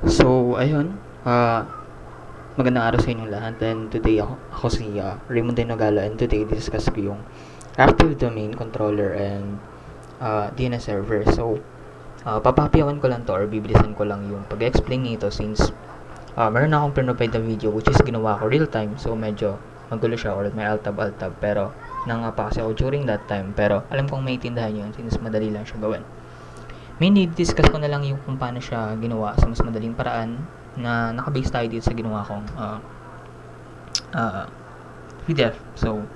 So, ayun, magandang araw sa inyong lahat. And today ako si Raymond Denogalo, and today discuss ko yung Active Domain Controller and DNS Server. So, papapiyawan ko lang to or bibilisan ko lang yung pag-explain nito since meron akong pinrovide na video which is ginawa ko real time. So, medyo magulo siya or may altab-altab. Pero, nangapa kasi ako during that time. Pero, alam kong maintindihan yun since madali lang siya gawin. Mainly, discuss ko na lang yung kung paano siya ginawa sa mas madaling paraan na nakabase tayo dito sa ginawa kong uh, PDF. So,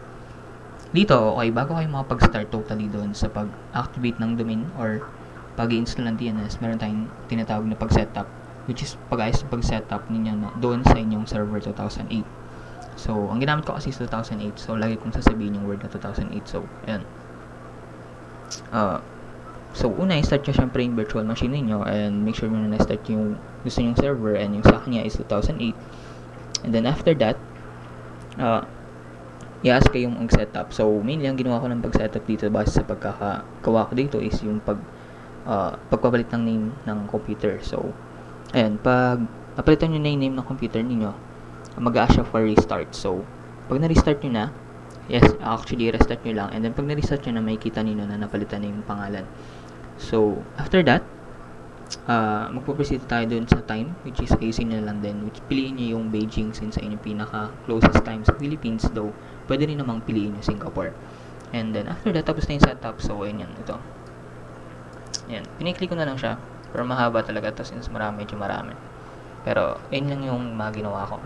dito, okay, bago kayo makapag-start totally doon sa pag-activate ng domain or pag-install ng DNS, meron tayong tinatawag na pag-setup, which is pag-ayos na pag-setup ninyo doon sa inyong server 2008. So, ang ginamit ko kasi sa 2008, so lagi kong sasabihin yung word na 2008. So, ayan. So, una, i-start nyo syempre yung virtual machine niyo and make sure nyo na na-start yung gusto nyong server, and yung sa akin niya is 2008. And then after that, i-ask kayong mag-setup. So, mainly ang ginawa ko ng pag-setup dito base sa pagkakagawa ko dito is yung pagpapalit ng name ng computer. So, ayan, pag napalitan nyo na yung name ng computer niyo, mag-a-ask siya for restart. So, pag na-restart nyo na, yes, actually, restart nyo lang. And then, pag na-restart nyo na, makikita nyo na napalitan na yung pangalan. So, after that, magpo-proceed tayo dun sa time, which is AC na lang din, which piliin nyo yung Beijing since sa inyong pinaka-closest time sa Philippines, though, pwede rin namang piliin yung Singapore. And then, after that, tapos na yung setup. So, ayun yan, ito. Ayan, piniklik ko na lang siya, pero mahaba talaga to since medyo marami. Pero, ayun lang yung mga ginawa ko.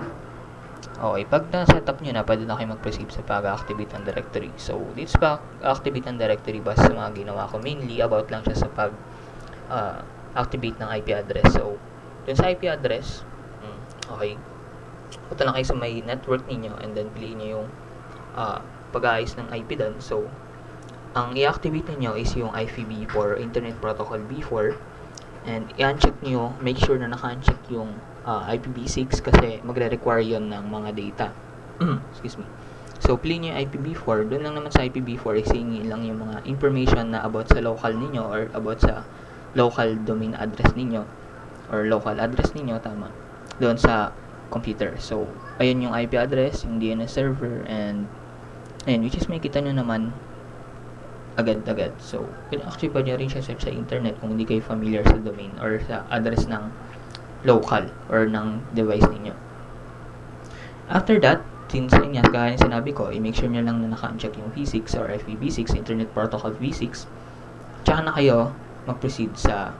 Okay, pag na-setup nyo na, pwede na kayo mag-proceed sa pag-activate ng directory. So, dito sa pag-activate ng directory, basta sa mga ginawa ko, mainly about lang siya sa pag-activate ng IP address. So, dun sa IP address, okay, punta lang kayo sa may network niyo and then piliin nyo yung pag-aayos ng IP dun. So, ang i-activate niyo is yung IPv4, Internet Protocol v4, and i-uncheck nyo, make sure na naka-uncheck yung IPv6 kasi magre-require yon ng mga data. Excuse me. So, piliin nyo yung IPv4. Doon lang naman sa IPv4, isingin lang yung mga information na about sa local ninyo or about sa local domain address ninyo or local address ninyo, tama, doon sa computer. So, ayun yung IP address, yung DNS server, and ayun, which is makikita nyo naman agad-agad. So, actually, pwede nyo rin siya search sa internet kung hindi kayo familiar sa domain or sa address ng local or ng device ninyo. After that, since yun nga, kaya sinabi ko, i-make sure nyo lang na naka-uncheck yung V6 or IPv6, Internet Protocol V6, tsaka na kayo mag-proceed sa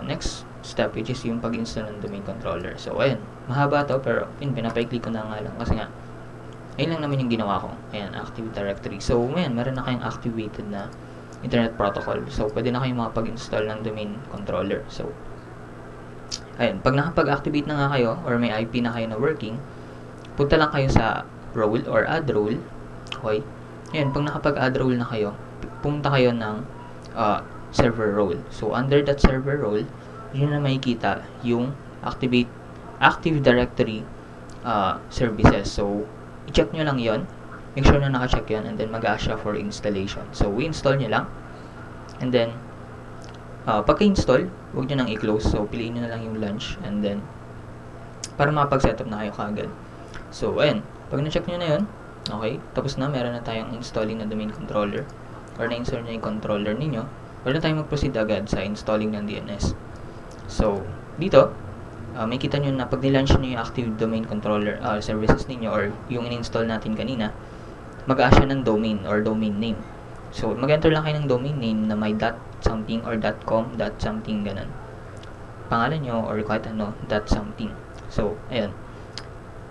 next step, which is yung pag-install ng domain controller. So, ayun, mahaba to, pero yun, pinapay-click ko na nga lang kasi nga, ayun lang naman yung ginawa ko. Ayan, Active Directory. So, ngayon, meron na kayong activated na Internet Protocol. So, pwede na kayong makapag-install ng domain controller. So, ayun, pag nakapag-activate na nga kayo or may IP na kayo na working, punta lang kayo sa role or add role. Okay? Ayun, pag nakapag-add role na kayo, pumunta kayo ng server role. So, under that server role, yun na makikita yung Active Directory services. So, i-check nyo lang yon. Make sure na naka-check yun and then mag-ask siya for installation. So, i-install nyo lang. And then, pagka-install, huwag nyo nang i-close. So, piliin nyo na lang yung launch and then, para makapag-setup na kayo kaagad. So, ayun. Pag na-check nyo na yun, okay, tapos na, meron na tayong installing na domain controller or na-install na yung controller ninyo, pwede na tayong mag-proceed agad sa installing ng DNS. So, dito, may kita nyo na pag nilaunch nyo yung Active Domain Controller services ninyo or yung in-install natin kanina, mag-a siya ng domain or domain name. So, mag-enter lang kayo ng domain name na may .something or .com, .something, ganun. Pangalan nyo or kahit ano, .something. So, ayan.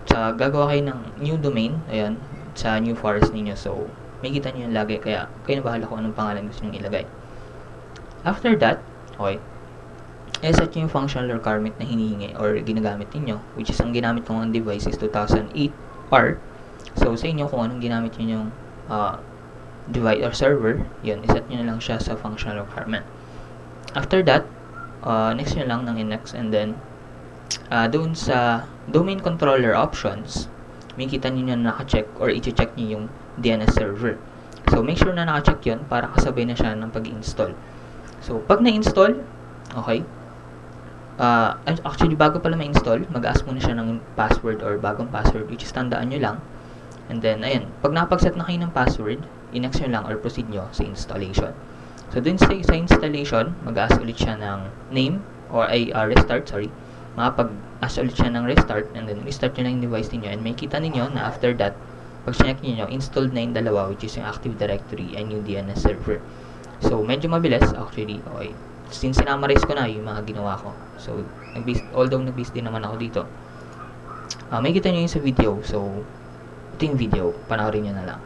Sa gagawa kayo ng new domain, ayan, sa new forest ninyo. So, may kita nyo yung lagi, kaya kayo na bahala kung anong pangalan gusto nyo ilagay. After that, okay, set nyo yung functional requirement na hinihingi or ginagamit ninyo, which is ang ginamit kong device is 2008R. So, sa inyo, kung anong ginamit nyo yung device or server, yun, iset nyo na lang siya sa functional requirement. After that, next nyo lang ng next, and then, doon sa domain controller options, may kita nyo na naka-check or i-check nyo yung DNS server. So, make sure na naka-check yun para kasabay na siya ng pag-install. So, pag na-install, okay, Actually, bago pala ma-install, mag-ask muna siya ng password or bagong password, which is tandaan nyo lang. And then, ayan, pag nakapag-set na kayo ng password, i-next nyo lang or proceed nyo sa installation. So, dun sa installation, mag-ask ulit siya ng name or restart, sorry. Makapag-ask ulit siya ng restart and then restart nyo lang yung device niyo and may kita ninyo na after that, pag check niyo, installed na yung dalawa, which is yung Active Directory and yung DNS server. So, medyo mabilis actually. Okay. Since sinamarize ko na yung mga ginawa ko. So, although nag-base din naman ako dito. May kita nyo yun sa video. So, ito yung video. Panoorin nyo na lang.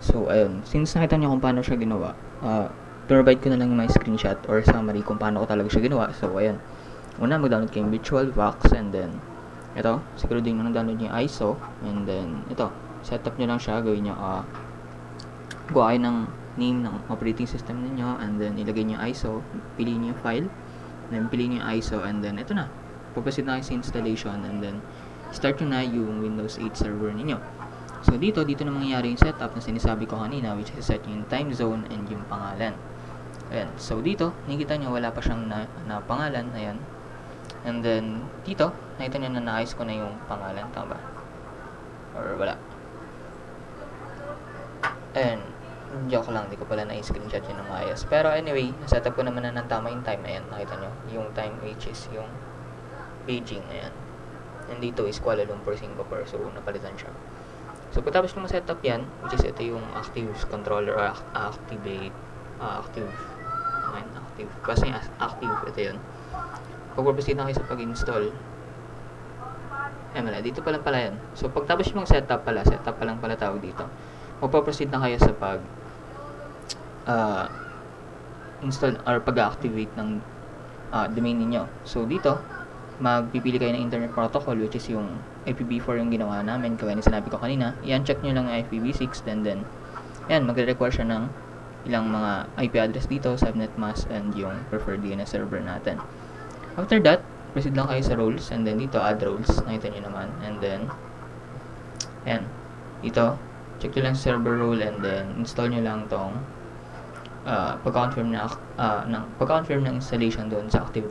So, ayun. Since nakita niyo kung paano siya ginawa, provide ko na lang yung my screenshot or summary kung paano ko talaga siya ginawa. So, ayun. Una, mag-download kayo yung VirtualBox and then, ito, siguro din mo download yung ISO and then, ito, setup nyo lang siya, gawin nyo, gawa kayo ng name ng operating system ninyo and then ilagay nyo yung ISO, piliin nyo yung file, then piliin nyo yung ISO and then, ito na, puproceed na kayo sa installation and then, start nyo na yung Windows 8 server ninyo. So, dito na mangyayari yung setup na sinasabi ko kanina, which is set yung time zone and yung pangalan. Ayan. So, dito, nakikita nyo wala pa siyang na pangalan. Ayan. And then, dito, nakita nyo na naayos ko na yung pangalan. Tama ba? Or wala. Ayan. Joke lang. Di ko pala na-screenshot yun ng maayos. Pero anyway, nasetup ko naman na ng tama yung time. Ayan. Nakita nyo. Yung time which is yung Beijing. Ayan. And dito is Kuala Lumpur, Singapore. So, napalitan siya. So, pagkatapos nyo ma-setup yan, which is ito yung active controller or active. Basta yung active, ito yun. Pag-proceed na kayo sa pag-install, wala, dito pa lang pala yan. So, pagtapos yung setup pa lang pala tawag dito. Magpo-proceed na kayo sa install or pag-activate ng domain ninyo. So, dito, magpipili kayo ng internet protocol which is yung IPv4 yung ginawa namin, kaya sinabi ko kanina. Yan, check nyo lang yung IPv6, then yan, magre-require siya ng ilang mga IP address dito, subnet mask, and yung preferred DNS server natin. After that, proceed lang kayo sa roles, and then dito, add roles, nakita nyo naman, and then, yan, dito, check nyo lang server role, and then, install nyo lang tong, pag-confirm ng installation doon sa Active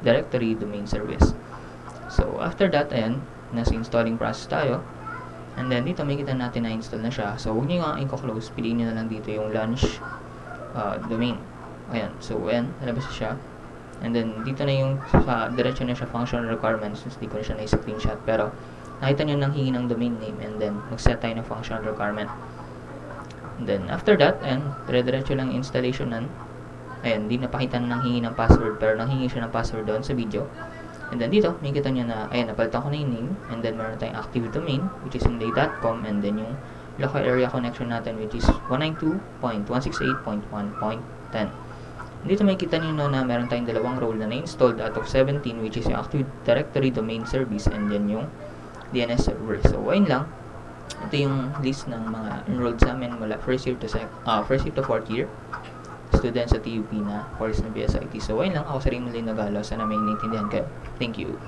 Directory Domain Service. So, after that, ayan, nasa installing process tayo. And then, dito, makikita natin na install na siya. So, huwag nyo nga i-close. Piliin nyo na lang dito yung launch domain. Ayan. So, ayan, nalabas siya. And then, dito na yung, diretso na siya functional requirements. Since di ko na siya na-screenshot. Pero, nakita nyo nang hingi ng domain name. And then, mag-set tayo ng functional requirement. And then, after that, ayan, dire-diretso lang installation nan. Ayan, di napakita na nang hingi ng password. Pero, nang hingi siya ng password doon sa video. And then dito, makikita nyo na, ayan, napalitan ko na yung name. And then meron tayong active domain, which is yung day.com. And then yung local area connection natin, which is 192.168.1.10. Dito makikita nyo na meron tayong dalawang role na na-installed out of 17, which is yung Active Directory Domain Service and then yung DNS server. So, ayun lang. Ito yung list ng mga enrolled sa amin mula first year to 4th year. Students sa TUP na course ng BSIT. So, ayun lang. Ako sa Rimulay Nagalo. Sana may naintindihan kayo. Thank you.